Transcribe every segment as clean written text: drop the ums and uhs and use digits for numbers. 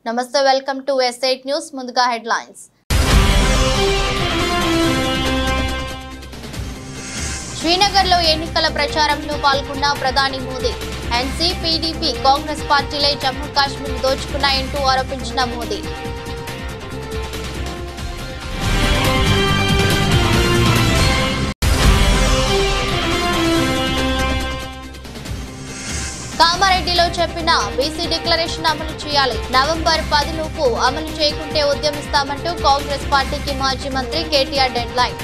నమస్తే welcome to S8 news ముందుగా headlines Srinagar లో ఎన్నికల ప్రచారంలో పాల్గొన్న ప్రధాని మోదీ ఎన్సీ పీడీపీ కాంగ్రెస్ పార్టీలే జమ్మూ కాశ్మీర్ దోచుకున్నాయంటూ ఆరోపించిన మోదీ కామారెడ్డిలో చెప్పిన బీసీ డిక్లరేషన్ అమలు చేయాలి నవంబర్ 10 లోపు అమలు చేయకుంటే ఉద్యమిస్తామంటూ కాంగ్రెస్ పార్టీకి మాజీ మంత్రి కేటీఆర్ డెడ్ లైన్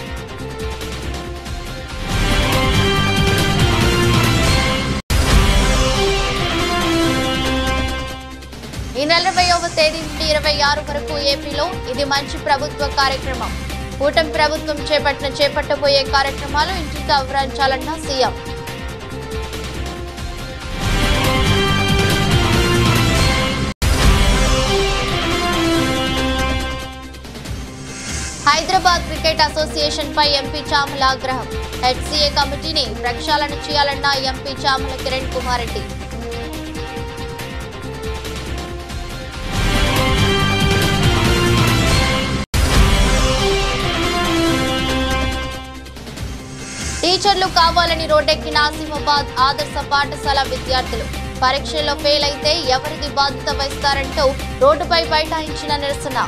ఈ నెల 20వ తేదీ నుండి 26 వరకు ఏపీలో ఇది మంచి ప్రభుత్వ కార్యక్రమం కూటమి ప్రభుత్వం చేపట్టబోయే కార్యక్రమాలు ఇంటికి వివరించాలన్న సీఎం హైదరాబాద్ క్రికెట్ అసోసియేషన్ పై ఎంపీ చామల ఆగ్రహం హెచ్సీఏ కమిటీని ప్రక్షాళన చేయాలన్న ఎంపీ చామల కిరణ్ కుమార్ రెడ్డి టీచర్లు కావాలని రోడ్డెక్కిన ఆసిమాబాద్ ఆదర్శ పాఠశాల విద్యార్థులు పరీక్షల్లో ఫెయిల్ అయితే ఎవరిది బాధ్యత వహిస్తారంటూ రోడ్డుపై బైఠాయించిన నిరసన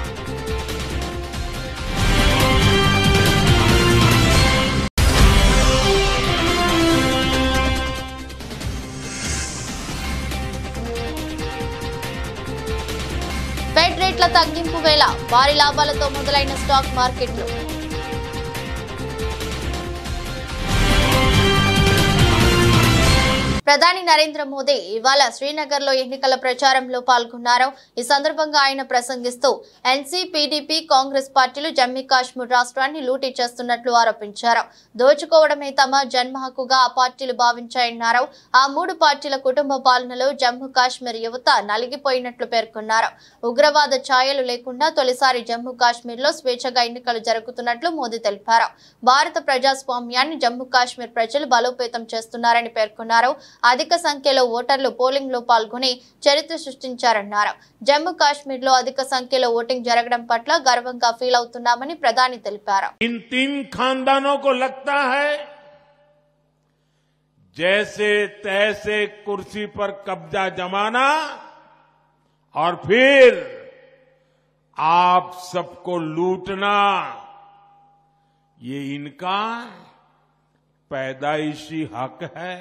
ఫెడ్ రేట్ల తగ్గింపు వేళ భారీ లాభాలతో మొదలైన స్టాక్ మార్కెట్లు ప్రధాని నరేంద్ర మోదీ ఇవాళ శ్రీనగర్ లో ఎన్నికల ప్రచారంలో పాల్గొన్నారు ఈ సందర్భంగా ఆయన ప్రసంగిస్తూ ఎన్సీ పీడీపీ కాంగ్రెస్ పార్టీలు జమ్మూ కాశ్మీర్ రాష్ట్రాన్ని లూటీ చేస్తున్నట్లు ఆరోపించారు దోచుకోవడమే తమ జన్మ హక్కుగా ఆ పార్టీలు భావించాయన్నారు ఆ మూడు పార్టీల కుటుంబ పాలనలో జమ్మూ కాశ్మీర్ యువత నలిగిపోయినట్లు పేర్కొన్నారు ఉగ్రవాద ఛాయలు లేకుండా తొలిసారి జమ్మూ కాశ్మీర్ లో స్వేచ్ఛగా ఎన్నికలు జరుగుతున్నట్లు మోదీ తెలిపారు భారత ప్రజాస్వామ్యాన్ని జమ్మూ కాశ్మీర్ ప్రజలు బలోపేతం చేస్తున్నారని పేర్కొన్నారు అధిక సంఖ్యలో ఓటర్లు పోలింగ్ లో పాల్గొని చరిత్ర సృష్టించారన్నారు జమ్మూ కాశ్మీర్ లో అధిక సంఖ్యలో ఓటింగ్ జరగడం పట్ల గర్వంగా ఫీల్ అవుతున్నామని ప్రధాని తెలిపారు इन तीन खानदानों को लगता है जैसे तैसे कुर्सी पर कब्जा जमाना और फिर आप सबको लूटना ये इनका पैदाइशी हक है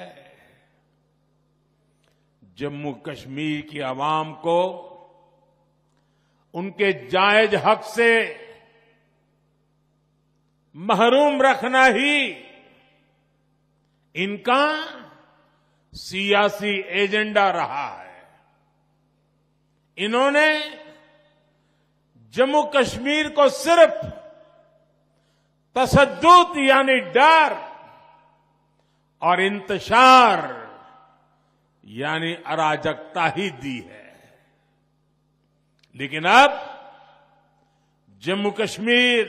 जम्मू कश्मीर की आवाम को उनके जायज हक से महरूम रखना ही इनका सियासी एजेंडा रहा है इन्होंने जम्मू कश्मीर को सिर्फ तशद्दुद यानी डर और इंतशार यानी अराजकता ही दी है लेकिन अब जम्मू कश्मीर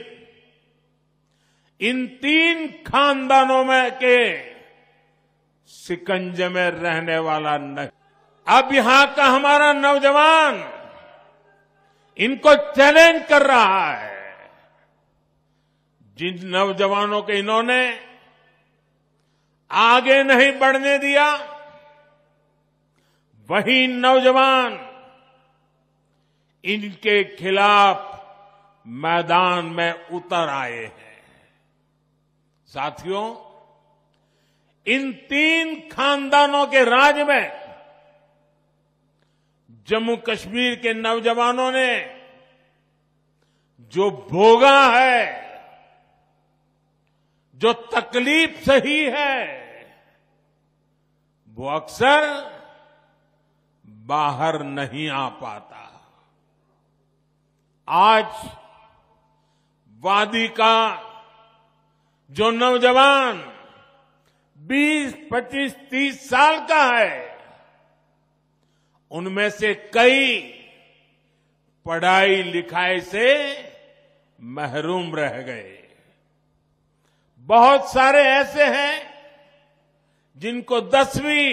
इन तीन खानदानों में के शिकंजे में रहने वाला नहीं अब यहां का हमारा नौजवान इनको चैलेंज कर रहा है जिन नौजवानों के इन्होंने आगे नहीं बढ़ने दिया वही नौजवान इनके खिलाफ मैदान में उतर आए हैं साथियों इन तीन खानदानों के राज में जम्मू कश्मीर के नौजवानों ने जो भोगा है जो तकलीफ सही है वो अक्सर बाहर नहीं आ पाता आज वादी का जो नौजवान 20, 25, 30 साल का है उनमें से कई पढ़ाई लिखाई से महरूम रह गए बहुत सारे ऐसे हैं जिनको 10वीं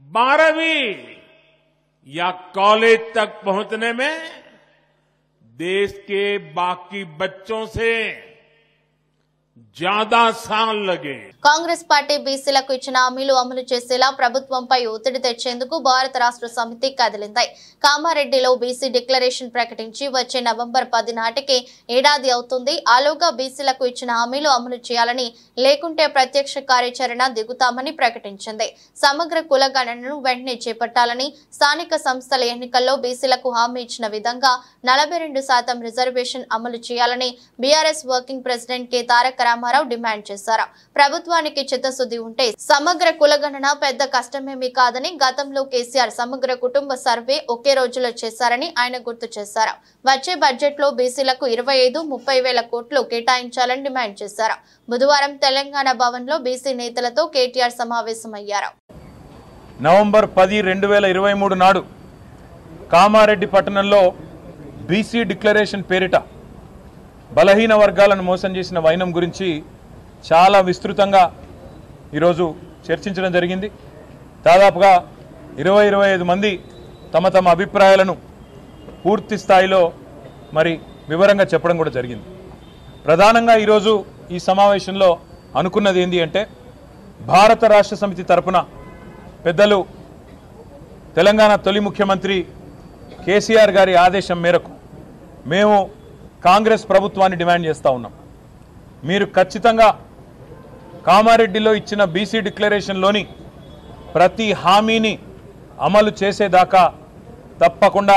12वीं या कॉलेज तक पहुंचने में देश के बाकी बच्चों से ज्यादा साल लगे। కాంగ్రెస్ పార్టీ బీసీలకు ఇచ్చిన హామీలు అమలు చేసేలా ప్రభుత్వంపై ఒత్తిడి తెచ్చేందుకు భారత రాష్ట్ర సమితి కదిలింది. కామారెడ్డిలో బీసీ డిక్లరేషన్ ప్రకటించి వచ్చే నవంబర్ 10 నాటికి ఏడాది అవుతుంది. ఆలోగా బీసీలకు ఇచ్చిన హామీలు అమలు చేయాలని, లేకుంటే ప్రత్యక్ష కార్యాచరణ దిగుతామని ప్రకటించింది. సమగ్ర కులగణనను వెంటనే చేపట్టాలని, స్థానిక సంస్థల ఎన్నికల్లో బీసీలకు హామీ ఇచ్చిన విధంగా 42% రిజర్వేషన్ అమలు చేయాలని బీఆర్ఎస్ వర్కింగ్ ప్రెసిడెంట్ కె తారక రామారావు డిమాండ్ చేశారు. ప్రభుత్వానికి చిత్తశుద్ధి ఉంటే సమగ్ర కులగణన పెద్ద కష్టమేమీ కాదని, గతంలో కేసీఆర్ సమగ్ర కుటుంబ సర్వే ఒకే రోజులో చేశారని ఆయన గుర్తు చేశారు. వచ్చే బడ్జెట్ లో బీసీలకు 25-30 వేల కోట్లు కేటాయించాలని డిమాండ్ చేశారు. బుధవారం తెలంగాణ భవన్ లో బీసీ నేతలతో కేటీఆర్ సమావేశమయ్యారు. నవంబర్ 10, 2023 నాడు కామారెడ్డి పట్టణంలో బీసీ డిక్లరేషన్ పేరిట బలహీన వర్గాలను మోసం చేసిన వైనం గురించి చాలా విస్తృతంగా ఈరోజు చర్చించడం జరిగింది. దాదాపుగా 20-25 మంది తమ తమ అభిప్రాయాలను పూర్తి స్థాయిలో మరి వివరంగా చెప్పడం కూడా జరిగింది. ప్రధానంగా ఈరోజు ఈ సమావేశంలో అనుకున్నది ఏంటి అంటే, భారత రాష్ట్ర సమితి తరపున పెద్దలు తెలంగాణ తొలి ముఖ్యమంత్రి కేసీఆర్ గారి ఆదేశం మేరకు మేము కాంగ్రెస్ ప్రభుత్వాన్ని డిమాండ్ చేస్తూ ఉన్నాం. మీరు ఖచ్చితంగా కామారెడ్డిలో ఇచ్చిన బీసీ డిక్లరేషన్లోని ప్రతి హామీని అమలు చేసేదాకా తప్పకుండా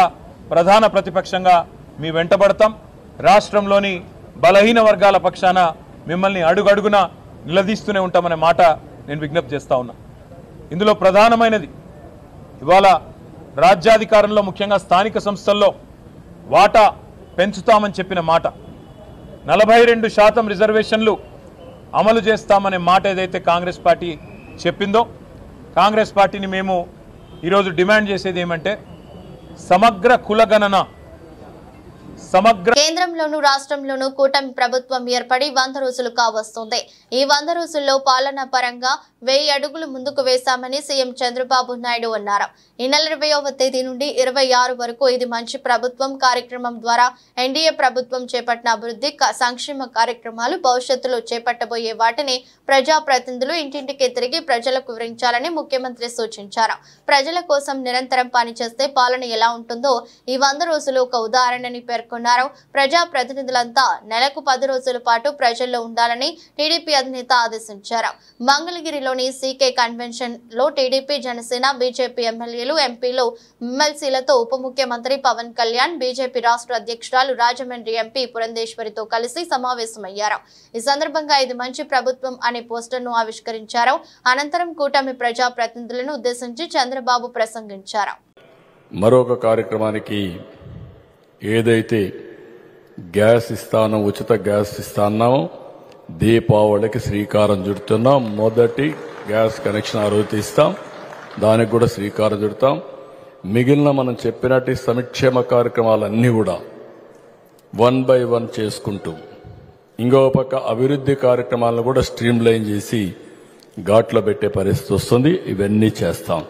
ప్రధాన ప్రతిపక్షంగా మీ వెంటబడతాం. రాష్ట్రంలోని బలహీన వర్గాల పక్షాన మిమ్మల్ని అడుగడుగున నిలదీస్తూనే ఉంటామనే మాట నేను విజ్ఞప్తి చేస్తూ ఉన్నా. ఇందులో ప్రధానమైనది ఇవాళ రాజ్యాధికారంలో ముఖ్యంగా స్థానిక సంస్థల్లో వాటా పెంచుతామని చెప్పిన మాట, 42% రిజర్వేషన్లు అమలు చేస్తామనే మాట ఏదైతే కాంగ్రెస్ పార్టీ చెప్పిందో, కాంగ్రెస్ పార్టీని మేము ఈరోజు డిమాండ్ చేసేది ఏమంటే, సమగ్ర కులగణన, కేంద్రంలోనూ రాష్ట్రంలోనూ కూటమి ప్రభుత్వం ఏర్పడి 100 రోజులు కావస్తుంది. ఈ 100 రోజుల్లో పాలనా పరంగా 1000 అడుగులు ముందుకు వేశామని సీఎం చంద్రబాబు నాయుడు అన్నారు. ఈ నెల 20వ తేదీ నుండి 26 వరకు ఇది మంచి ప్రభుత్వం కార్యక్రమం ద్వారా ఎన్డీఏ ప్రభుత్వం చేపట్టిన అభివృద్ధి సంక్షేమ కార్యక్రమాలు, భవిష్యత్తులో చేపట్టబోయే వాటిని ప్రజాప్రతినిధులు ఇంటింటికి తిరిగి ప్రజలకు వివరించాలని ముఖ్యమంత్రి సూచించారు. ప్రజల కోసం నిరంతరం పనిచేస్తే పాలన ఎలా ఉంటుందో ఈ 100 రోజులు ఒక ఉదాహరణని పేర్కొన్నారు. ప్రజాప్రతినిధులంతా నెలకు 10 రోజుల పాటు ప్రజల్లో ఉండాలని టీడీపీ అధినేత ఆదేశించారు. మంగళగిరిలోని సీకే కన్వెన్షన్ లో టీడీపీ, జనసేన, బీజేపీ ఎమ్మెల్యేలు, ఎంపీలు, ఎమ్మెల్సీలతో ఉప ముఖ్యమంత్రి పవన్ కళ్యాణ్, బీజేపీ రాష్ట్ర అధ్యక్షురాలు రాజమండ్రి ఎంపీ పురంధేశ్వరితో కలిసి సమావేశమయ్యారు. ఈ సందర్భంగా ఇది మంచి ప్రభుత్వం అనే పోస్టర్ను ఆవిష్కరించారు. అనంతరం కూటమి ప్రజాప్రతినిధులను ఉద్దేశించి చంద్రబాబు ప్రసంగించారు. మరొక కార్యక్రమానికి ఏదైతే గ్యాస్ ఇస్తానో, ఉచిత గ్యాస్ ఇస్తాన్నామో, దీపావళికి శ్రీకారం చుడుతున్నాం. మొదటి గ్యాస్ కనెక్షన్ ఆ రోజు ఇస్తాం, దానికి కూడా శ్రీకారం చుడతాం. మిగిలిన మనం చెప్పినట్టు సంక్షేమ కార్యక్రమాలన్నీ కూడా 1 by 1 చేసుకుంటూ, ఇంకో పక్క అభివృద్ధి కార్యక్రమాలను కూడా స్ట్రీమ్ లైన్ చేసి ఘాట్లో పెట్టే పరిస్థితి వస్తుంది. ఇవన్నీ చేస్తాం.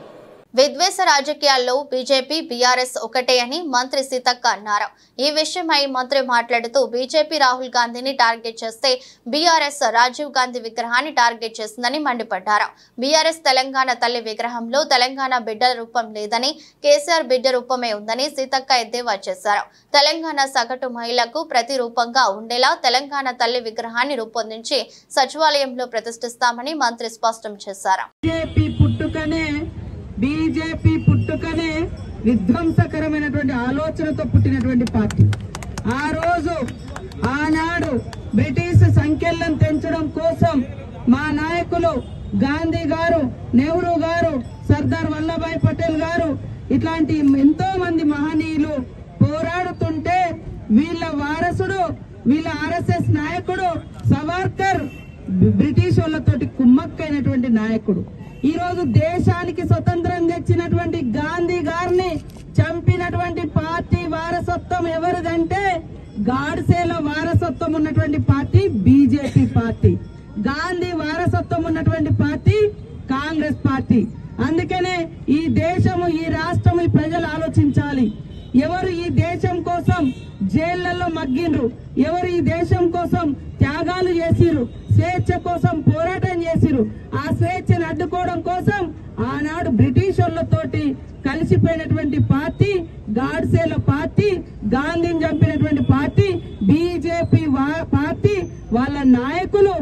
విద్వేష రాజకీయాల్లో బీజేపీ, బీఆర్ఎస్ ఒకటే అని మంత్రి సీతక్క అన్నారు. ఈ విషయమై మంత్రి మాట్లాడుతూ, బీజేపీ రాహుల్ గాంధీని టార్గెట్ చేస్తే బీఆర్ఎస్ రాజీవ్ గాంధీ విగ్రహాన్ని టార్గెట్ చేస్తుందని మండిపడ్డారు. బీఆర్ఎస్ తెలంగాణ తల్లి విగ్రహంలో తెలంగాణ బిడ్డ రూపం లేదని, కేసీఆర్ బిడ్డ రూపమే ఉందని సీతక్క ఎద్దేవా చేశారు. తెలంగాణ సగటు మహిళకు ప్రతి రూపంగా ఉండేలా తెలంగాణ తల్లి విగ్రహాన్ని రూపొందించి సచివాలయంలో ప్రతిష్ఠిస్తామని మంత్రి స్పష్టం చేశారు. బీజేపీ పుట్టుకనే విధ్వంసకరమైనటువంటి ఆలోచనతో పుట్టినటువంటి పార్టీ. ఆ రోజు ఆనాడు బ్రిటిష్ సంఖ్యలను తెంచడం కోసం మా నాయకులు గాంధీ గారు, నెహ్రూ గారు, సర్దార్ వల్లభాయ్ పటేల్ గారు ఇట్లాంటి ఎంతో మంది మహనీయులు పోరాడుతుంటే వీళ్ళ వారసుడు, వీళ్ళ ఆర్ఎస్ఎస్ నాయకుడు సవర్కర్ బ్రిటిష్ వాళ్ళతోటి కుమ్మక్కైనటువంటి నాయకుడు. ఈ రోజు దేశానికి స్వతంత్రం తెచ్చినటువంటి గాంధీ గారిని చంపినటువంటి పార్టీ వారసత్వం ఎవరిదంటే గాడ్సేలో వారసత్వం ఉన్నటువంటి పార్టీ బీజేపీ పార్టీ, గాంధీ వారసత్వం ఉన్నటువంటి పార్టీ కాంగ్రెస్ పార్టీ. అందుకనే ఈ దేశము, ఈ రాష్ట్రము, ఈ ప్రజల ఎవరు ఈ దేశం కోసం జైళ్లలో మగ్గిండ్రు, ఎవరు ఈ దేశం కోసం త్యాగాలు చేసిరు, స్వేచ్ఛ కోసం పోరాటం చేసిరు. ఆ స్వేచ్ఛను అడ్డుకోవడం కోసం ఆనాడు బ్రిటిషర్లతోటి కలిసిపోయినటువంటి పార్టీ గాడ్సేల పార్టీ, గాంధీని చంపినటువంటి పార్టీ బీజేపీ పార్టీ. వాళ్ళ నాయకులు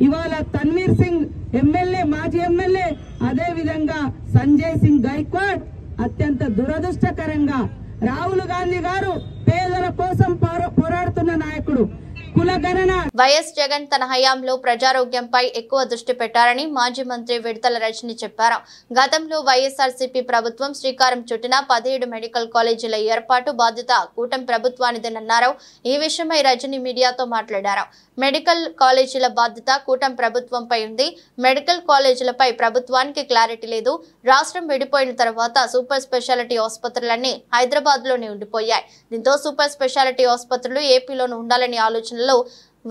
ఇవాళ తన్వీర్ సింగ్ ఎమ్మెల్యే, మాజీ ఎమ్మెల్యే, అదే విధంగా సంజయ్ సింగ్ గైక్వాడ్. అత్యంత దురదృష్టకరంగా రాహుల్ గాంధీ గారు పేదల కోసం పోరాడుతున్న నాయకుడు. కులగణన వైఎస్ జగన్ తన హయాంలో ప్రజారోగ్యంపై ఎక్కువ దృష్టి పెట్టారని మాజీ మంత్రి విడతల రజని చెప్పారు. గతంలో వైఎస్ఆర్సీపీ ప్రభుత్వం శ్రీకారం చుట్టిన 17 మెడికల్ కాలేజీల ఏర్పాటు బాధ్యత కూటమి ప్రభుత్వానిదేనన్నారు. ఈ విషయమై రజని మీడియాతో మాట్లాడారు. మెడికల్ కాలేజీల బాధ్యత కూటమి ప్రభుత్వంపై ఉంది. మెడికల్ కాలేజీలపై ప్రభుత్వానికి క్లారిటీ లేదు. రాష్ట్రం విడిపోయిన తర్వాత సూపర్ స్పెషాలిటీ ఆసుపత్రులన్నీ హైదరాబాద్ లోనే ఉండిపోయాయి. దీంతో సూపర్ స్పెషాలిటీ ఆసుపత్రులు ఏపీలోనూ ఉండాలని ఆలోచనలో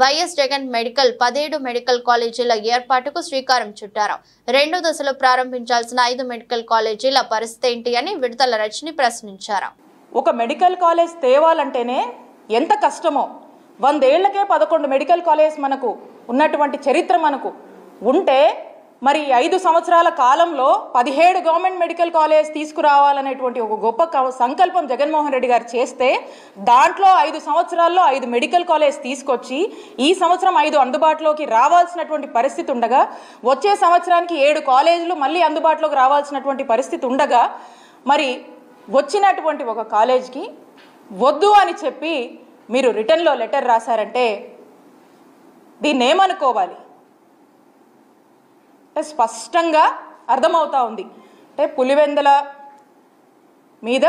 వైఎస్ జగన్ 17 మెడికల్ కాలేజీల ఏర్పాటుకు శ్రీకారం చుట్టారు. 2వ దశలో ప్రారంభించాల్సిన 5 మెడికల్ కాలేజీల పరిస్థితి ఏంటి అని విడతల రజని ప్రశ్నించారు. ఒక మెడికల్ కాలేజ్ తేవాలంటేనే ఎంత కష్టమో, 100 ఏళ్లకే 11 మెడికల్ కాలేజ్ మనకు ఉన్నటువంటి చరిత్ర మనకు ఉంటే, మరి 5 సంవత్సరాల కాలంలో 17 గవర్నమెంట్ మెడికల్ కాలేజ్ తీసుకురావాలనేటువంటి ఒక గొప్ప సంకల్పం జగన్మోహన్ రెడ్డి గారు చేస్తే, దాంట్లో 5 సంవత్సరాల్లో 5 మెడికల్ కాలేజ్ తీసుకొచ్చి ఈ సంవత్సరం 5 అందుబాటులోకి రావాల్సినటువంటి పరిస్థితి ఉండగా, వచ్చే సంవత్సరానికి 7 కాలేజీలు మళ్ళీ అందుబాటులోకి రావాల్సినటువంటి పరిస్థితి ఉండగా, మరి వచ్చినటువంటి ఒక కాలేజ్కి వద్దు అని చెప్పి మీరు రిటర్న్లో లెటర్ రాశారంటే దీన్ని ఏమనుకోవాలి? అంటే స్పష్టంగా అర్థమవుతా ఉంది. అంటే పులివెందుల మీద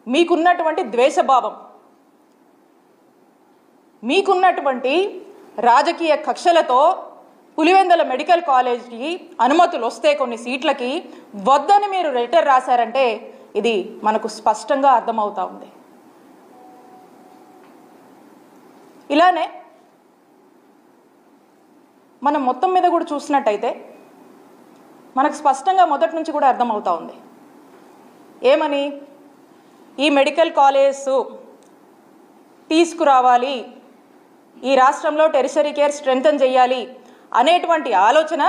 మీకున్నటువంటి ద్వేషభావం, మీకున్నటువంటి రాజకీయ కక్షలతో పులివెందుల మెడికల్ కాలేజ్కి అనుమతులు వస్తే కొన్ని సీట్లకి వద్దని మీరు లెటర్ రాశారంటే ఇది మనకు స్పష్టంగా అర్థమవుతా ఉంది. ఇలానే మనం మొత్తం మీద కూడా చూసినట్టయితే మనకు స్పష్టంగా మొదటి నుంచి కూడా అర్థమవుతా ఉంది. ఏమని? ఈ మెడికల్ కాలేజ్ తీసుకురావాలి, ఈ రాష్ట్రంలో టెరిషరీ కేర్ స్ట్రెంథన్ చేయాలి అనేటువంటి ఆలోచన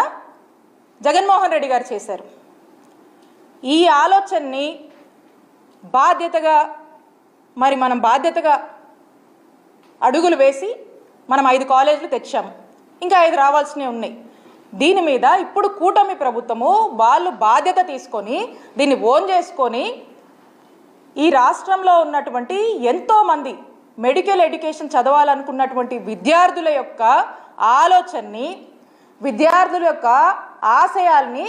జగన్మోహన్ రెడ్డి గారు చేశారు. ఈ ఆలోచనని బాధ్యతగా మనం బాధ్యతగా అడుగులు వేసి మనం 5 కాలేజీలు తెచ్చాము, ఇంకా 5 రావాల్సినవి ఉన్నాయి. దీని మీద ఇప్పుడు కూటమి ప్రభుత్వము వాళ్ళు బాధ్యత తీసుకొని దీన్ని ఓన్ చేసుకొని ఈ రాష్ట్రంలో ఉన్నటువంటి ఎంతోమంది మెడికల్ ఎడ్యుకేషన్ చదవాలనుకున్నటువంటి విద్యార్థుల యొక్క ఆలోచనని, విద్యార్థుల యొక్క ఆశయాల్ని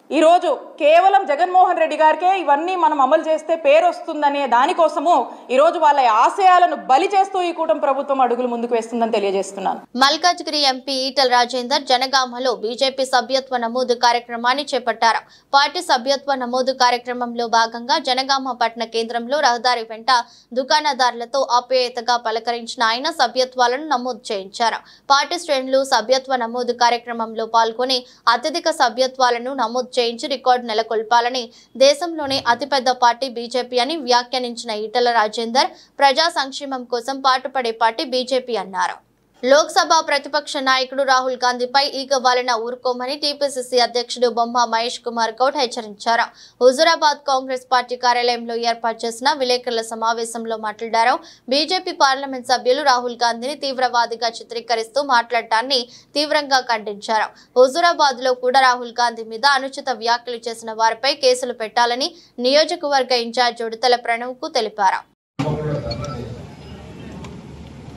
ఈరోజు కేవలం జగన్మోహన్ రెడ్డి గారికే ఇవన్నీ మనం అమలు చేస్తే పేరు వస్తుందనే దానికోసము ఈరోజు వాళ్ళ ఆశయాలను బలి చేస్తూ ఈ కూటమి ప్రభుత్వం అడుగులు ముందుకు వేస్తుందని తెలియజేస్తున్నాను. మల్కాజ్గిరి ఎంపీ ఈటల రాజేందర్ జనగామలో బీజేపీ సభ్యత్వ నమోదు కార్యక్రమాన్ని చేపట్టారు. పార్టీ సభ్యత్వ నమోదు కార్యక్రమంలో భాగంగా జనగామ పట్టణ కేంద్రంలో రహదారి వెంట దుకాణదారులతో ఆప్యాయతగా పలకరించిన ఆయన సభ్యత్వాలను నమోదు చేయించారు. పార్టీ శ్రేణులు సభ్యత్వ నమోదు కార్యక్రమంలో పాల్గొని అత్యధిక సభ్యత్వాలను నమోదు చేయించి రికార్డు నెలకొల్పాలని, దేశంలోనే అతిపెద్ద పార్టీ బీజేపీ అని వ్యాఖ్యానించిన ఈటల రాజేందర్ ప్రజా సంక్షేమం కోసం పాటుపడే పార్టీ బీజేపీ అన్నారు. లోక్సభ ప్రతిపక్ష నాయకుడు రాహుల్ గాంధీపై ఈగ వాలిన ఊరుకోమని టీపీసీసీ అధ్యక్షుడు బొమ్మ మహేష్ కుమార్ గౌడ్ హెచ్చరించారు. హుజూరాబాద్ కాంగ్రెస్ పార్టీ కార్యాలయంలో ఏర్పాటు చేసిన విలేకరుల సమావేశంలో మాట్లాడారు. బీజేపీ పార్లమెంట్ సభ్యులు రాహుల్ గాంధీని తీవ్రవాదిగా చిత్రీకరిస్తూ మాట్లాడటాన్ని తీవ్రంగా ఖండించారు. హుజూరాబాద్ లో కూడా రాహుల్ గాంధీ మీద అనుచిత వ్యాఖ్యలు చేసిన వారిపై కేసులు పెట్టాలని నియోజకవర్గ ఇన్ఛార్జ్ ఉడతల ప్రణవ్ కు తెలిపారు.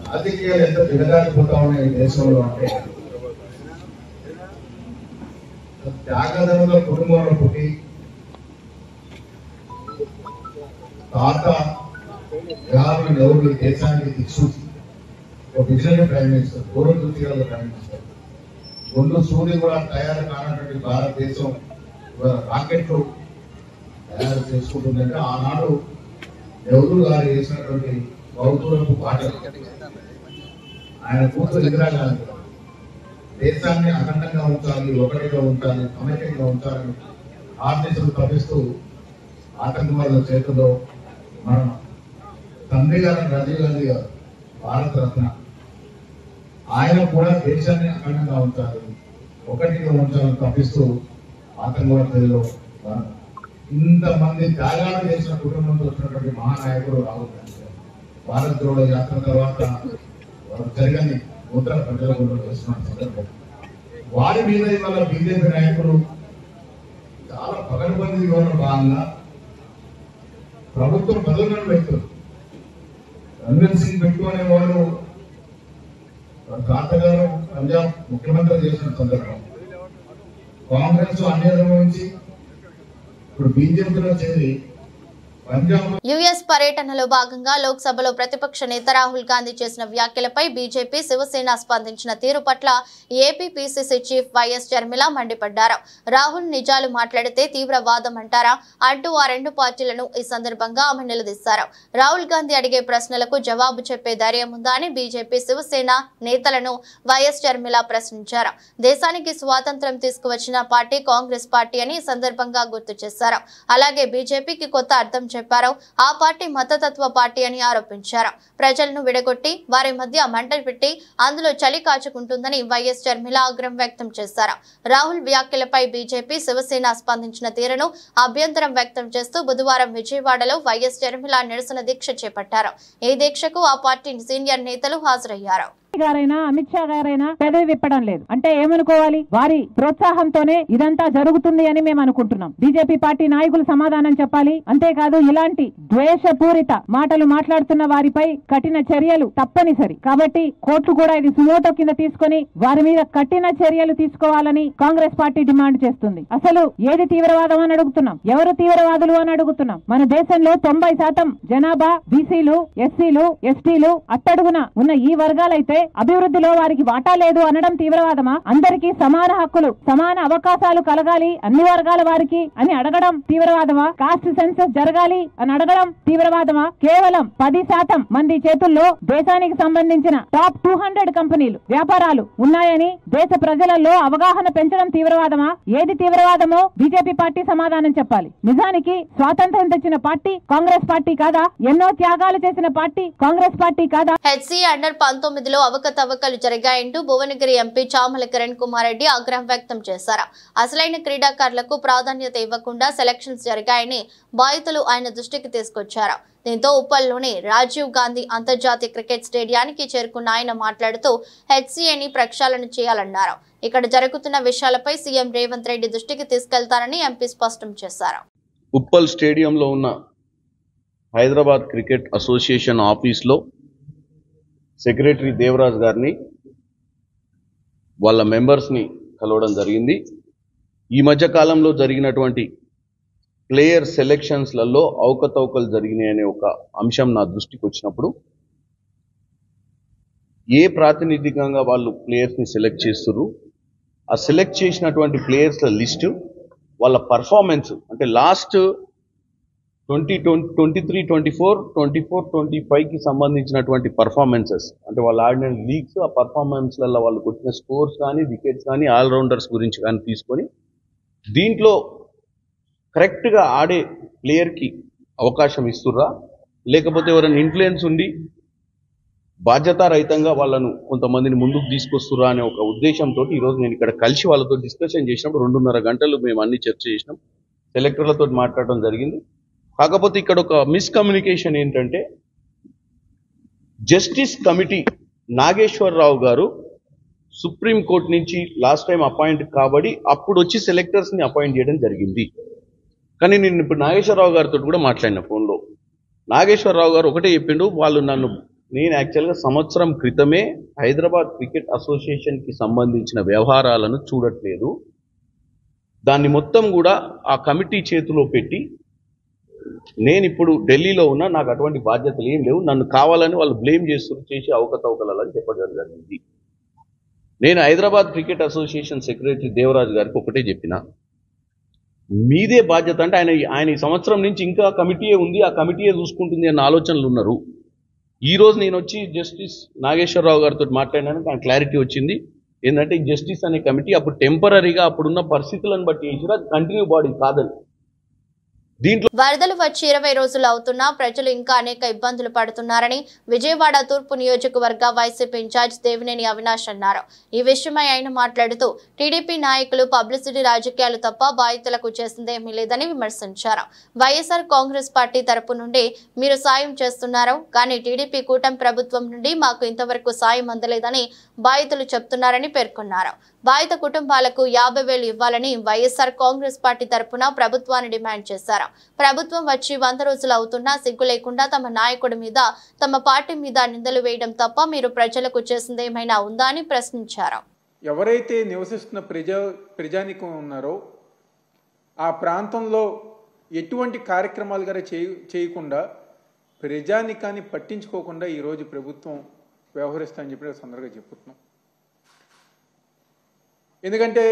రాజకీయాలు ఎంత దిగజారిపోతా ఉన్నాయి ఈ దేశంలో అంటే, త్యాగదనుల కుటుంబంలో పుట్టి తాత గారు ఎవరు దేశానికి దిక్సూచి ఒక విజనరీ ప్రైమ్ మినిస్టర్, దూరదృష్టిగల ప్రైమ్ మినిస్టర్. ముందు సూర్యుడు కూడా తయారు కానటువంటి భారతదేశం రాకెట్లు తయారు చేసుకుంటుందంటే ఆనాడు నెహ్రూ గారు చేసినటువంటి బౌద్ధులకు పాటలు, ఆయన కూతురు ఇందిరాగాంధీ దేశాన్ని అఖండంగా ఉంచాలి, ఒకటిగా ఉంచాలి, సమైక్యంగా ఉంచాలని ఆర్దేశాలు తప్పిస్తూ ఆతంకవాదుల చేతుల్లో మన తండ్రి గారు రాజీవ్ గాంధీ గారు భారతరత్న, ఆయన కూడా దేశాన్ని అఖండంగా ఉంచాలి, ఒకటిగా ఉంచాలని తప్పిస్తూ ఆతంకవాదంలో ఇంతమంది త్యాగాలు చేసిన కుటుంబంతో వచ్చినటువంటి మహానాయకుడు రాహుల్ గాంధీ గారు. భారత్ జోడో యాత్ర తర్వాత జరగని ఉత్తర ప్రజలకు చేస్తున్న సందర్భం వారి మీద ఇవాళ బీజేపీ నాయకులు చాలా పకడ్బందీ వివరణ భాగంగా ప్రభుత్వం పదవులను వ్యక్తులు రణ్వీర్ సింగ్ బిట్టు అనేవాడు తాతగారు పంజాబ్ ముఖ్యమంత్రి చేసిన సందర్భం కాంగ్రెస్ అన్ని నుంచి ఇప్పుడు బీజేపీలో చేరి యుఎస్ పర్యటనలో భాగంగా లోక్సభలో ప్రతిపక్ష నేత రాహుల్ గాంధీ చేసిన వ్యాఖ్యలపై బీజేపీ శివసేన స్పందించిన తీరు పట్ల AP PCC chief YS Sharmila మండిపడ్డారు. రాహుల్ నిజాలు మాట్లాడితే తీవ్రవాదం అంటారా అంటూ ఆ రెండు పార్టీలను ఈ సందర్భంగా ఆమె నిలదీశారు. రాహుల్ గాంధీ అడిగే ప్రశ్నలకు జవాబు చెప్పే ధైర్యం ఉందా అని బీజేపీ శివసేన నేతలను వైఎస్ షర్మిల ప్రశ్నించారు. దేశానికి స్వాతంత్ర్యం తీసుకువచ్చిన పార్టీ కాంగ్రెస్ పార్టీ అని ఈ సందర్భంగా గుర్తు చేశారు. అలాగే బీజేపీకి కొత్త అర్థం చెప్పారు. ఆ పార్టీ మతతత్వ పార్టీ అని ఆరోపించారు. ప్రజలను విడగొట్టి వారి మధ్య మంట పెట్టి అందులో చలి కాచుకుంటుందని వైఎస్ షర్మిల ఆగ్రహం వ్యక్తం చేశారు. రాహుల్ వ్యాఖ్యలపై బీజేపీ శివసేన స్పందించిన తీరును అభ్యంతరం వ్యక్తం చేస్తూ బుధవారం విజయవాడలో వైఎస్ షర్మిల నిరసన దీక్ష చేపట్టారు. ఈ దీక్షకు ఆ పార్టీ సీనియర్ నేతలు హాజరయ్యారు. గారైనా అమిత్ షా గారైనా పెదవి విప్పడం లేదు అంటే ఏమనుకోవాలి? వారి ప్రోత్సాహంతోనే ఇదంతా జరుగుతుంది అని మేము అనుకుంటున్నాం. బీజేపీ పార్టీ నాయకులు సమాధానం చెప్పాలి. అంతేకాదు ఇలాంటి ద్వేషపూరిత మాటలు మాట్లాడుతున్న వారిపై కఠిన చర్యలు తప్పనిసరి. కాబట్టి కోర్టు కూడా ఇది సుమోటో కింద తీసుకొని వారి మీద కఠిన చర్యలు తీసుకోవాలని కాంగ్రెస్ పార్టీ డిమాండ్ చేస్తుంది. అసలు ఏది తీవ్రవాదం అని అడుగుతున్నాం, ఎవరు తీవ్రవాదులు అని అడుగుతున్నాం. మన దేశంలో 90% జనాభా బీసీలు, ఎస్సీలు, ఎస్టీలు అట్టడుగున ఉన్న ఈ వర్గాలైతే అభివృద్ధిలో వారికి వాటా లేదు అనడం తీవ్రవాదమా? అందరికీ సమాన హక్కులు, సమాన అవకాశాలు కలగాలి అన్ని వర్గాల వారికి అని అడగడం తీవ్రవాదమా? కాస్ట్ సెన్సస్ జరగాలి అని అడగడం తీవ్రవాదమా? కేవలం 10% మంది చేతుల్లో దేశానికి సంబంధించిన టాప్ 200 కంపెనీలు, వ్యాపారాలు ఉన్నాయని దేశ ప్రజలలో అవగాహన పెంచడం తీవ్రవాదమా? ఏది తీవ్రవాదమో బీజేపీ పార్టీ సమాధానం చెప్పాలి. నిజానికి స్వాతంత్ర్యం తెచ్చిన పార్టీ కాంగ్రెస్ పార్టీ కాదా? ఎన్నో త్యాగాలు చేసిన పార్టీ కాంగ్రెస్ పార్టీ కాదా? హెచ్సీ అండర్ 19లో అవకతవకలు జరిగాయంటూ భువనగిరి ఎంపీ చామల కిరణ్ కుమార్ రెడ్డి ఆగ్రహం వ్యక్తం చేశారు. అసలైన క్రీడాకారులకు ప్రాధాన్యత ఇవ్వకుండా సెలక్షన్స్ జరిగాయని బాధితులు ఆయన దృష్టికి తీసుకొచ్చారు. దీంతో ఉప్పల్లోని రాజీవ్ గాంధీ అంతర్జాతీయ క్రికెట్ స్టేడియానికి చేరుకున్న ఆయన మాట్లాడుతూ హెచ్సీఏని ప్రక్షాళన చేయాలన్నారు. ఇక్కడ జరుగుతున్న విషయాలపై సీఎం రేవంత్ రెడ్డి దృష్టికి తీసుకెళ్తారని ఎంపీ స్పష్టం చేశారు. ఉప్పల్ స్టేడియంలో ఉన్న హైదరాబాద్ క్రికెట్ అసోసియేషన్ ఆఫీస్లో సెక్రటరీ దేవరాజ్ గారిని వాళ్ళ మెంబర్స్ని కలవడం జరిగింది. ఈ మధ్య కాలంలో జరిగినటువంటి ప్లేయర్ సెలెక్షన్స్లలో అవకతవకలు జరిగినాయనే ఒక అంశం నా దృష్టికి వచ్చినప్పుడు ఏ ప్రాతినిధికంగా వాళ్ళు ప్లేయర్స్ని సెలెక్ట్ చేస్తున్నారు, ఆ సెలెక్ట్ చేసినటువంటి ప్లేయర్స్ల లిస్టు, వాళ్ళ పర్ఫార్మెన్స్ అంటే లాస్ట్ 2023-24, 24-25కి సంబంధించినటువంటి పర్ఫార్మెన్సెస్ అంటే వాళ్ళు ఆడిన లీగ్స్, ఆ పర్ఫార్మెన్స్లలో వాళ్ళు కొట్టిన స్కోర్స్ కానీ, వికెట్స్ కానీ, ఆల్రౌండర్స్ గురించి కానీ తీసుకొని దీంట్లో కరెక్ట్గా ఆడే ప్లేయర్కి అవకాశం ఇస్తుర్రా, లేకపోతే ఎవరైనా ఇన్ఫ్లుయెన్స్ ఉండి బాధ్యతారహితంగా వాళ్ళను కొంతమందిని ముందుకు తీసుకొస్తుర్రా అనే ఒక ఉద్దేశంతో ఈరోజు నేను ఇక్కడ కలిసి వాళ్ళతో డిస్కషన్ చేసినప్పుడు 2.5 గంటలు మేము అన్ని చర్చ చేసినాం. సెలెక్టర్లతో మాట్లాడడం జరిగింది. కాకపోతే ఇక్కడ ఒక మిస్కమ్యూనికేషన్ ఏంటంటే జస్టిస్ కమిటీ నాగేశ్వరరావు గారు సుప్రీంకోర్టు నుంచి లాస్ట్ టైం అపాయింట్ కాబడి అప్పుడు వచ్చి సెలెక్టర్స్ని అపాయింట్ చేయడం జరిగింది. కానీ నేను ఇప్పుడు నాగేశ్వరరావు గారితో కూడా మాట్లాడిన ఫోన్లో. నాగేశ్వరరావు గారు ఒకటే చెప్పిండు, నేను యాక్చువల్గా సంవత్సరం క్రితమే హైదరాబాద్ క్రికెట్ అసోసియేషన్కి సంబంధించిన వ్యవహారాలను చూడట్లేదు, దాన్ని మొత్తం కూడా ఆ కమిటీ చేతిలో పెట్టి నేను ఇప్పుడు ఢిల్లీలో ఉన్నా, నాకు అటువంటి బాధ్యతలు ఏం లేవు, నన్ను కావాలని వాళ్ళు బ్లేమ్ చేసి అవకతవకలని చెప్పడం జరిగింది. నేను Hyderabad cricket association secretary Devraj గారికి ఒకటే చెప్పిన, మీదే బాధ్యత అంటే ఆయన ఈ సంవత్సరం నుంచి ఇంకా కమిటీయే ఉంది, ఆ కమిటీయే చూసుకుంటుంది అన్న ఆలోచనలు ఉన్నారు. ఈ రోజు నేను వచ్చి జస్టిస్ నాగేశ్వరరావు గారితో మాట్లాడినాను, ఆయన క్లారిటీ వచ్చింది. ఏంటంటే జస్టిస్ అనే కమిటీ అప్పుడు టెంపరీగా అప్పుడున్న పరిస్థితులను బట్టి చేసినా కంటిన్యూ బాడీ కాదని. దీంట్లో వరదలు వచ్చి 20 రోజులు అవుతున్నా ప్రజలు ఇంకా అనేక ఇబ్బందులు పడుతున్నారని విజయవాడ తూర్పు నియోజకవర్గ వైసీపీ ఇన్ఛార్జ్ దేవినేని అవినాష్ అన్నారు. ఈ విషయమై ఆయన మాట్లాడుతూ టీడీపీ నాయకులు పబ్లిసిటీ రాజకీయాలు తప్ప బాధితులకు చేసిందేమీ లేదని విమర్శించారు. వైఎస్ఆర్ కాంగ్రెస్ పార్టీ తరపు నుండి మీరు సాయం చేస్తున్నారు, కానీ టీడీపీ కూటమి ప్రభుత్వం నుండి మాకు ఇంతవరకు సాయం అందలేదని బాధితులు చెప్తున్నారని పేర్కొన్నారు. బాధిత కుటుంబాలకు 50,000 ఇవ్వాలని వైఎస్ఆర్ కాంగ్రెస్ పార్టీ తరపున ప్రభుత్వాన్ని డిమాండ్ చేశారు. ప్రభుత్వం వచ్చి 100 రోజులు అవుతున్నా సిగ్గు లేకుండా తమ నాయకుడి మీద, తమ పార్టీ మీద నిందలు వేయడం తప్ప మీరు ప్రజలకు చేసిందేమైనా ఉందా అని ప్రశ్నించారు. ఎవరైతే నివసిస్తున్న ప్రజానికం ఉన్నారో ఆ ప్రాంతంలో ఎటువంటి కార్యక్రమాలు గారు చేయకుండా ప్రజానికాన్ని పట్టించుకోకుండా ఈరోజు ప్రభుత్వం వ్యవహరిస్తామని చెప్పి సందర్భంగా చెప్పుతున్నాం. ఎందుకంటే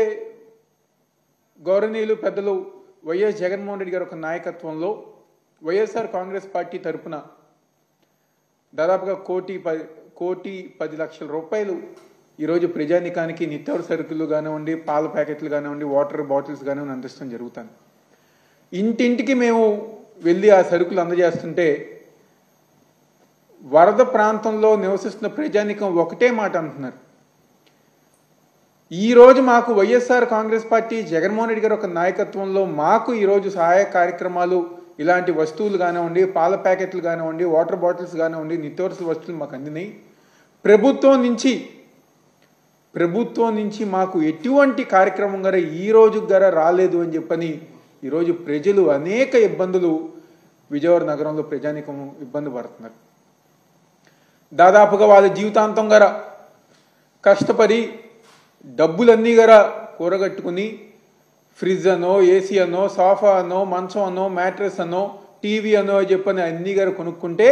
గౌరవనీయులు పెద్దలు వైఎస్ జగన్మోహన్ రెడ్డి గారి ఒక నాయకత్వంలో వైఎస్ఆర్ కాంగ్రెస్ పార్టీ తరఫున దాదాపుగా 1,10,00,000 రూపాయలు ఈరోజు ప్రజానికానికి నిత్యావసర సరుకులు కానివ్వండి, పాల ప్యాకెట్లు కానివ్వండి, వాటర్ బాటిల్స్ కానివ్వండి అందిస్తాం జరుగుతుంది. ఇంటింటికి మేము వెళ్ళి ఆ సరుకులు అందజేస్తుంటే వరద ప్రాంతంలో నివసిస్తున్న ప్రజానికం ఒకటే మాట అంటున్నారు. ఈరోజు మాకు వైఎస్ఆర్ కాంగ్రెస్ పార్టీ జగన్మోహన్ రెడ్డి గారు ఒక నాయకత్వంలో మాకు ఈరోజు సహాయ కార్యక్రమాలు ఇలాంటి వస్తువులు కానివ్వండి, పాల ప్యాకెట్లు కానివ్వండి, వాటర్ బాటిల్స్ కానివ్వండి, నిత్యావసర వస్తువులు మాకు అందినాయి. ప్రభుత్వం నుంచి మాకు ఎటువంటి కార్యక్రమం గారా ఈ రోజు గారా రాలేదు అని చెప్పని ఈరోజు ప్రజలు అనేక ఇబ్బందులు విజయవాడ నగరంలో ప్రజానికం ఇబ్బంది పడుతున్నారు. దాదాపుగా వాళ్ళ జీవితాంతం గారా కష్టపడి డబ్బులన్నీ గారా కూరగట్టుకుని ఫ్రిడ్జ్ అనో, ఏసీ అనో, సోఫా అనో, మంచం అనో, మ్యాట్రెస్ అనో, టీవీ అనో చెప్పని అన్ని గారు కొనుక్కుంటే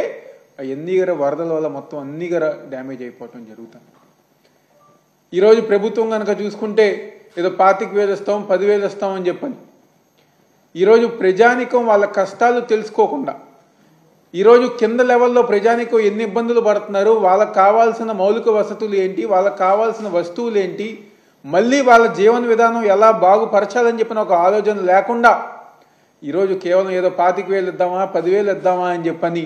అవన్నీ గారు వరదల వల్ల మొత్తం అన్ని గారు డ్యామేజ్ అయిపోవటం జరుగుతుంది. ఈరోజు ప్రభుత్వం కనుక చూసుకుంటే ఏదో 25,000 ఇస్తాం, 10,000 ఇస్తాం అని చెప్పని ఈరోజు ప్రజానికం వాళ్ళ కష్టాలు తెలుసుకోకుండా ఈరోజు కింద లెవెల్లో ప్రజానికం ఎన్ని ఇబ్బందులు పడుతున్నారు, వాళ్ళకు కావాల్సిన మౌలిక వసతులు ఏంటి, వాళ్ళకు కావాల్సిన వస్తువులు ఏంటి, మళ్ళీ వాళ్ళ జీవన విధానం ఎలా బాగుపరచాలని చెప్పిన ఒక ఆలోచన లేకుండా ఈరోజు కేవలం ఏదో 25,000 ఇద్దామా, 10,000 ఇద్దామా అని చెప్పని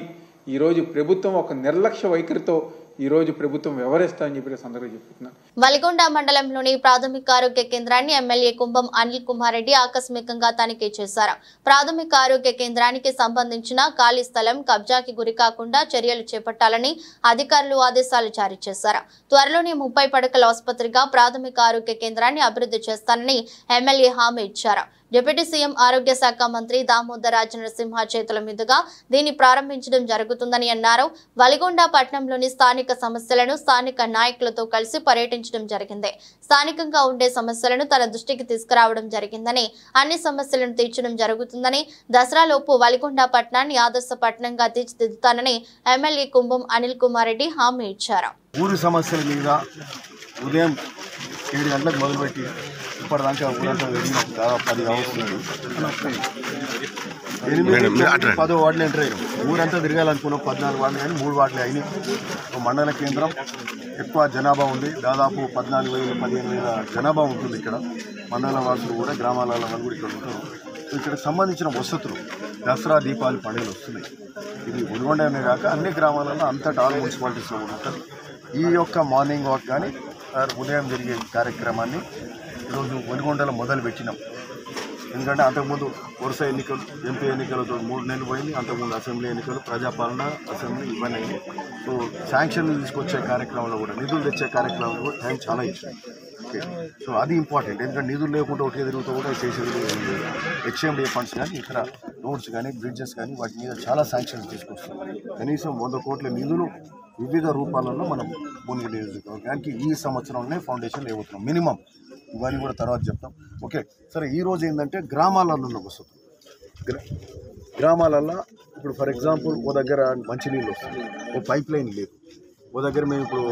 ఈరోజు ప్రభుత్వం ఒక నిర్లక్ష్య వైఖరితో ఈరోజు ప్రభుత్వం వ్యవహరిస్తామని చెప్పి సందర్భంగా చెప్తున్నాను. వలిగొండ మండలంలోని ప్రాథమిక ఆరోగ్య కేంద్రాన్ని ఎమ్మెల్యే కుంభం అనిల్ కుమార్ రెడ్డి ఆకస్మికంగా తనిఖీ చేశారు. ప్రాథమిక ఆరోగ్య కేంద్రానికి సంబంధించిన ఖాళీ స్థలం కబ్జాకి గురి కాకుండా చర్యలు చేపట్టాలని అధికారులు ఆదేశాలు జారీ చేశారు. త్వరలోనే 30 పడకల ఆసుపత్రిగా ప్రాథమిక ఆరోగ్య కేంద్రాన్ని అభివృద్ధి చేస్తానని ఎమ్మెల్యే హామీ ఇచ్చారు. డిప్యూటీ సీఎం ఆరోగ్య శాఖ మంత్రి దామోదర్ రాజనరసింహ చేతుల మీదుగా దీన్ని ప్రారంభించడం జరుగుతుందని అన్నారు. వలిగొండ పట్టణంలోని స్థానిక సమస్యలను స్థానిక నాయకులతో కలిసి పర్యటించడం జరిగింది. స్థానికంగా ఉండే సమస్యలను తన దృష్టికి తీసుకురావడం జరిగిందని, అన్ని సమస్యలను తీర్చడం జరుగుతుందని, దసరాలోపు వలిగొండ పట్టణాన్ని ఆదర్శ పట్టణంగా తీర్చిదిద్దుతానని ఎమ్మెల్యే కుంభం అనిల్ కుమార్ రెడ్డి హామీ ఇచ్చారు. ఊరి సమస్యల మీద ఉదయం 7 గంటలకు మొదలుపెట్టి ఇప్పటిదాకా ఊరంతా వెళ్ళినాం. దాదాపు 10 అవుతుంది. 10 వార్డులు ఎంటర్ అయ్యాం. ఊరంతా తిరగాలనుకున్నాం. 14 వార్డులు కానీ 3 వార్డులు అయినాయి. మండల కేంద్రం ఎక్కువ జనాభా ఉంది. దాదాపు 14,000-15,000 జనాభా ఉంటుంది ఇక్కడ. మండల వాసులు కూడా గ్రామాలలో కూడా ఇక్కడ ఉంటారు. ఇక్కడ సంబంధించిన వసతులు దసరా దీపావళి పండుగలు వస్తున్నాయి. ఇది వలిగొండనే కాక అన్ని గ్రామాలలో అంతటా ఆల్ మున్సిపాలిటీస్లో కూడా ఉంటుంది. ఈ యొక్క మార్నింగ్ వాక్ కానీ ఉదయం జరిగే కార్యక్రమాన్ని ఈరోజు వలిగొండలో మొదలు పెట్టినాం. ఎందుకంటే అంతకుముందు వరుస ఎన్నికలు, ఎంపీ ఎన్నికలతో 3 నెలలు పోయింది. అంతకుముందు అసెంబ్లీ ఎన్నికలు, ప్రజాపాలన, అసెంబ్లీ ఇవన్నీ అయింది. సో శాంక్షన్లు తీసుకొచ్చే కార్యక్రమంలో కూడా, నిధులు తెచ్చే కార్యక్రమంలో కూడా టైం చాలా ఇచ్చింది. ఓకే, సో అది ఇంపార్టెంట్. ఎందుకంటే నిధులు లేకుండా ఒకటి తిరుగుతూ కూడా చేసేది హెచ్ఎండిఏ ఫండ్స్ కానీ ఇతర రోడ్స్ కానీ బ్రిడ్జెస్ కానీ వాటి మీద చాలా శాంక్షన్స్ తీసుకొస్తాం. కనీసం 100 కోట్ల నిధులు వివిధ రూపాలలో మనం భువనగిరి నియోజకవర్గానికి ఈ సంవత్సరంలో ఫౌండేషన్ లేవుతున్నాం మినిమం. ఇవన్నీ కూడా తర్వాత చెప్తాం. ఓకే, సరే ఈరోజు ఏంటంటే గ్రామాలలో ఉన్న వసతులు, గ్రామాలల్లో ఇప్పుడు ఫర్ ఎగ్జాంపుల్ ఓ దగ్గర మంచినీళ్ళు వస్తుంది, ఓ పైప్ లైన్ లేదు. ఓ దగ్గర మేము ఇప్పుడు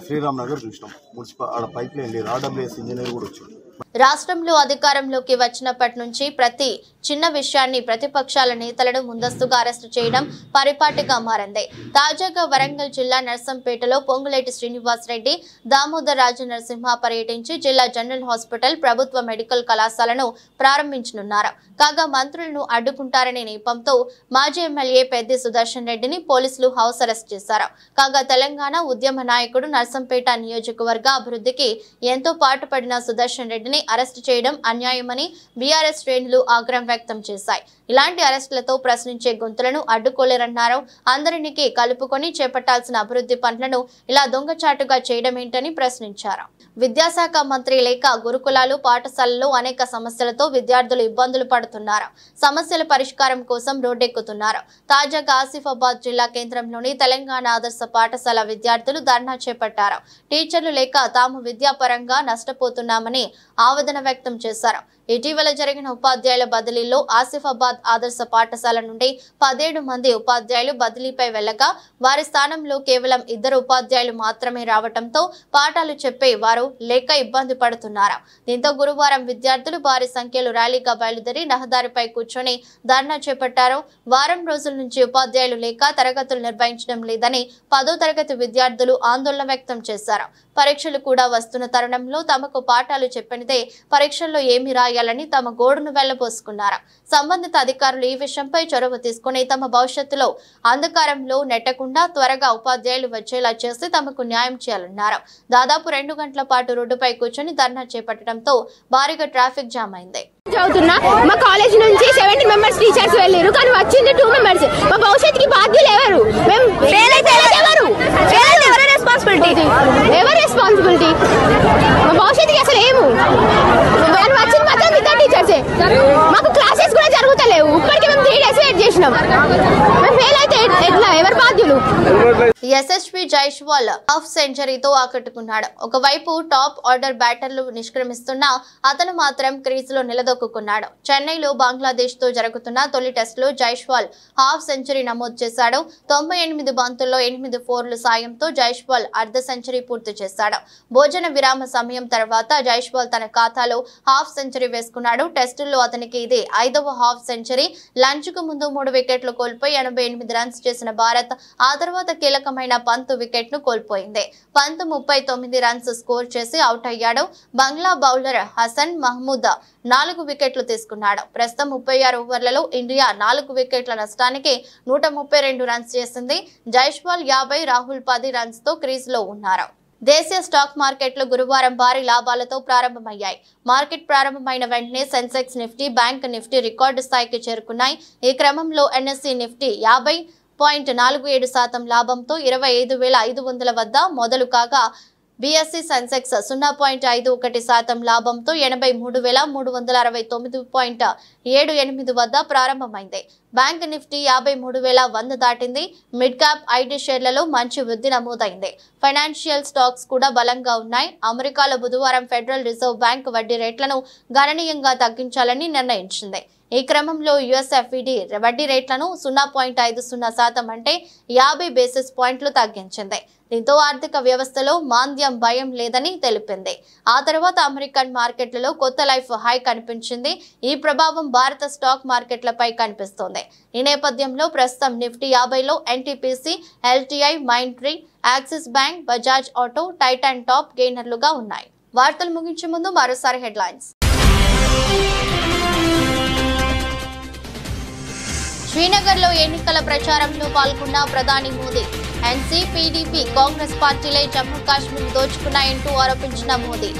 శ్రీరామ్ నగర్ చూసినాం, మున్సిపల్ ఆడ పైప్ లైన్ లేదు. ఆర్డబ్ల్యూఎస్ ఇంజనీర్ కూడా వచ్చాడు. రాష్ట్రంలో అధికారంలోకి వచ్చినప్పటి నుంచి ప్రతి చిన్న విషయాన్ని ప్రతిపక్షాల నేతలను ముందస్తుగా అరెస్టు చేయడం పరిపాటిగా మారింది. తాజాగా వరంగల్ జిల్లా నర్సంపేటలో పొంగులేటి శ్రీనివాస్ రెడ్డి, దామోదర్ రాజ నరసింహ పర్యటించి జిల్లా జనరల్ హాస్పిటల్, ప్రభుత్వ మెడికల్ కళాశాలను ప్రారంభించనున్నారు. కాగా మంత్రులను అడ్డుకుంటారనే నెపంతో మాజీ ఎమ్మెల్యే పెద్ది సుదర్శన్ రెడ్డిని పోలీసులు హౌస్ అరెస్ట్ చేశారు. కాగా తెలంగాణ ఉద్యమ నాయకుడు, నర్సంపేట నియోజకవర్గ అభివృద్ధికి ఎంతో పాటుపడిన సుదర్శన్ రెడ్డిని అరెస్టు చేయడం అన్యాయమని బీఆర్ఎస్ శ్రేణులు ఆగ్రహం వ్యక్తం చేశాయి. ఇలాంటి అరెస్టులతో ప్రశ్నించే గొంతులను అడ్డుకోలేరన్నారు. అందరినీ కలుపుకొని చేపట్టాల్సిన అభివృద్ధి పనులను ఇలా దొంగచాటుగా చేయడం ఏంటని ప్రశ్నించారు. విద్యాశాఖ మంత్రి లేక గురుకులాలు, పాఠశాలల్లో అనేక సమస్యలతో విద్యార్థులు ఇబ్బందులు పడుతున్నారు. సమస్యల పరిష్కారం కోసం రోడ్డెక్కుతున్నారు. తాజాగా ఆసిఫాబాద్ జిల్లా కేంద్రంలోని తెలంగాణ ఆదర్శ పాఠశాల విద్యార్థులు ధర్నా చేపట్టారు. టీచర్లు లేక తాము విద్యాపరంగా నష్టపోతున్నామని ఆవేదన వ్యక్తం చేశారు. ఇటీవల జరిగిన ఉపాధ్యాయుల బదిలీలో ఆసిఫాబాద్ ఆదర్శ పాఠశాల నుండి 17 మంది ఉపాధ్యాయులు బదిలీపై వెళ్లగా వారి స్థానంలో కేవలం 2 ఉపాధ్యాయులు మాత్రమే రావడంతో పాఠాలు చెప్పే వారు లేక ఇబ్బంది పడుతున్నారు. దీంతో గురువారం విద్యార్థులు భారీ సంఖ్యలో ర్యాలీగా బయలుదేరి రహదారిపై కూర్చొని ధర్నా చేపట్టారు. వారం రోజుల నుంచి ఉపాధ్యాయులు లేక తరగతులు నిర్వహించడం లేదని 10వ తరగతి విద్యార్థులు ఆందోళన వ్యక్తం చేశారు. పరీక్షలు కూడా వస్తున్న తరుణంలో తమకు పాఠాలు చెప్పనిదే పరీక్షల్లో ఏమి రాయాలని తమ గోడును వెళ్లబోసుకున్నారు. సంబంధిత అధికారులు ఈ విషయంపై చొరవ తీసుకుని తమ భవిష్యత్తులో అంధకారంలో నెట్టకుండా త్వరగా ఉపాధ్యాయులు వచ్చేలా చేసి తమకు న్యాయం చేయాలన్నారు. దాదాపు 2 గంటల పాటు రోడ్డుపై కూర్చొని ధర్నా చేపట్టడంతో భారీగా ట్రాఫిక్ జామ్ అయింది. చదువుతున్నా మా కాలేజ్ నుంచి 70 మెంబర్స్ టీచర్స్ వెళ్ళారు, కానీ వచ్చింది 2 మెంబర్స్. మా భవిష్యత్తుకి బాధ్యులు ఎవరు? మేము ఫెయిల్ అయితే ఎవరు రెస్పాన్సిబిలిటీ? ఎవరు రెస్పాన్సిబిలిటీ? మా భవిష్యత్తుకి అసలు ఏము వచ్చింది మాత్రం ఇద్దరు టీచర్సే. మాకు క్లాసెస్ కూడా జరుగుతలేవు. ఇప్పటికీ మేము 3 days వెయిట్ చేసినాం. మేము ఫెయిల్ అయితే ఎట్లా? ఎవరు బాధ్యులు? ఎస్ఎస్పీ జైస్వాల్ హాఫ్ సెంచరీతో ఆకట్టుకున్నాడు. ఒకవైపు టాప్ ఆర్డర్ బ్యాటర్లు నిష్క్రమిస్తున్నా అతను మాత్రం క్రీజులో నిలదొక్కున్నాడు. చెన్నైలో బంగ్లాదేశ్ తో జరుగుతున్న తొలి టెస్టులో జైస్వాల్ హాఫ్ సెంచరీ నమోదు చేశాడు. 98 బంతుల్లో 8 4ల సాయంతో జైస్వాల్ అర్ధ సెంచరీ పూర్తి చేశాడు. భోజన విరామ సమయం తర్వాత జైస్వాల్ తన ఖాతాలో హాఫ్ సెంచరీ వేసుకున్నాడు. టెస్టుల్లో అతనికి ఇది 5వ హాఫ్ సెంచరీ. లంచ్ కు ముందు 3 వికెట్లు కోల్పోయి 88 రన్స్ చేసిన భారత్ ఆ తర్వాత కీలకమైన పంత్ వికెట్ ను కోల్పోయింది. పంత్ 39 రన్స్ స్కోర్ చేసి అవుట్ అయ్యాడు. బంగ్లా బౌలర్ హసన్ మహమూద్ 4 వికెట్లు తీసుకున్నాడు. ప్రస్తుతం 36 ఓవర్లలో ఇండియా 4 వికెట్ల నష్టానికి 132 రన్స్ చేసింది. జైస్వాల్ 50, రాహుల్ 10 రన్స్ తో క్రీజ్ లో ఉన్నారు. దేశీయ స్టాక్ మార్కెట్లు గురువారం భారీ లాభాలతో ప్రారంభమయ్యాయి. మార్కెట్ ప్రారంభమైన వెంటనే Sensex, Nifty, bank Nifty record స్థాయికి చేరుకున్నాయి. ఈ క్రమంలో ఎన్ఎస్ఈ నిఫ్టీ 50.47% లాభంతో 25,500 వద్ద మొదలు కాగా బీఎస్సీ సెన్సెక్స్ 0.51% లాభంతో 83,369.78 వద్ద ప్రారంభమైంది. బ్యాంక్ నిఫ్టీ 53,100 దాటింది. మిడ్ క్యాప్ ఐటీ షేర్లలో మంచి వృద్ధి నమోదైంది. ఫైనాన్షియల్ స్టాక్స్ కూడా బలంగా ఉన్నాయి. అమెరికాలో బుధవారం ఫెడరల్ రిజర్వ్ బ్యాంక్ వడ్డీ రేట్లను గణనీయంగా తగ్గించాలని నిర్ణయించింది. ఈ క్రమంలో యుఎస్ఎఫ్ఈడి వడ్డీ రేట్లను 0.50% అంటే 50 బేసిస్ పాయింట్లు తగ్గించింది. దీంతో ఆర్థిక వ్యవస్థలో మాంద్యం భయం లేదని తెలిపింది. ఆ తర్వాత అమెరికన్ మార్కెట్లలో కొత్త లైఫ్ హై కనిపించింది. ఈ ప్రభావం భారత స్టాక్ మార్కెట్లపై కనిపిస్తోంది. ఈ నేపథ్యంలో ప్రస్తుతం నిఫ్టీ 50లో NTPC, LTI, Mindtree, Axis bank, Bajaj auto, Titan top గెయినర్లుగా ఉన్నాయి. వార్తలు ముగించే ముందు మరోసారి హెడ్లైన్స్. శ్రీనగర్లో ఎన్నికల ప్రచారంలో పాల్గొన్న ప్రధాని మోదీ. ఎన్సీ, పీడీపీ, కాంగ్రెస్ పార్టీలే జమ్మూ కాశ్మీర్ దోచుకున్నాయంటూ ఆరోపించిన మోదీ.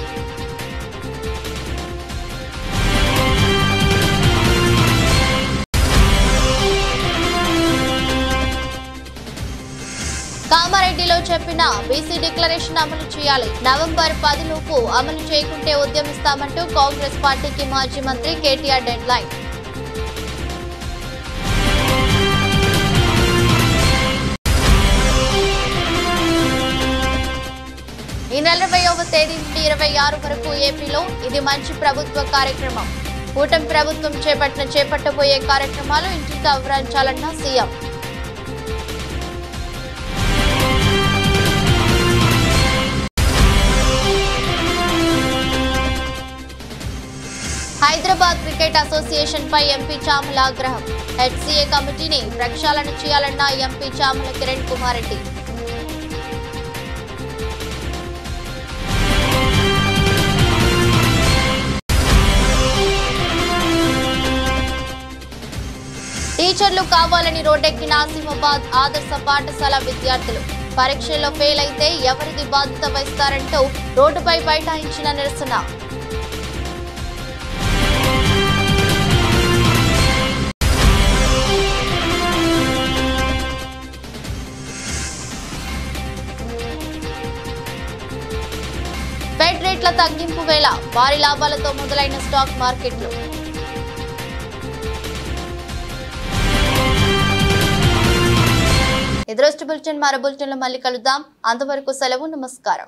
కామారెడ్డిలో చెప్పిన బీసీ డిక్లరేషన్ అమలు చేయాలి. నవంబర్ 10 లోపు అమలు చేయకుంటే ఉద్యమిస్తామంటూ కాంగ్రెస్ పార్టీకి మాజీ మంత్రి కేటీఆర్ డెడ్ లైన్. ఈ నెల 20వ తేదీ నుండి 26 వరకు ఏపీలో ఇది మంచి ప్రభుత్వ కార్యక్రమం. కూటమి ప్రభుత్వం చేపట్టబోయే కార్యక్రమాలు ఇంటికి వివరించాలన్న సీఎం. హైదరాబాద్ క్రికెట్ అసోసియేషన్ పై ఎంపీ చామల ఆగ్రహం. హెచ్సీఏ కమిటీని ప్రక్షాళన చేయాలన్న ఎంపీ చామల కిరణ్ కుమార్ రెడ్డి. టీచర్లు కావాలని రోడ్డెక్కిన ఆసిఫాబాద్ ఆదర్శ పాఠశాల విద్యార్థులు. పరీక్షల్లో ఫెయిల్ అయితే ఎవరిది బాధ్యత వహిస్తారంటూ రోడ్డుపై బైఠాయించిన నిరసన. ఫెడ్ రేట్ల తగ్గింపు వేళ భారీ లాభాలతో మొదలైన స్టాక్ మార్కెట్లు. ఎదురొస్ట్ బులెటిన్ మరో బులెటిన్లో మళ్ళీ కలుద్దాం. అంతవరకు సెలవు. నమస్కారం.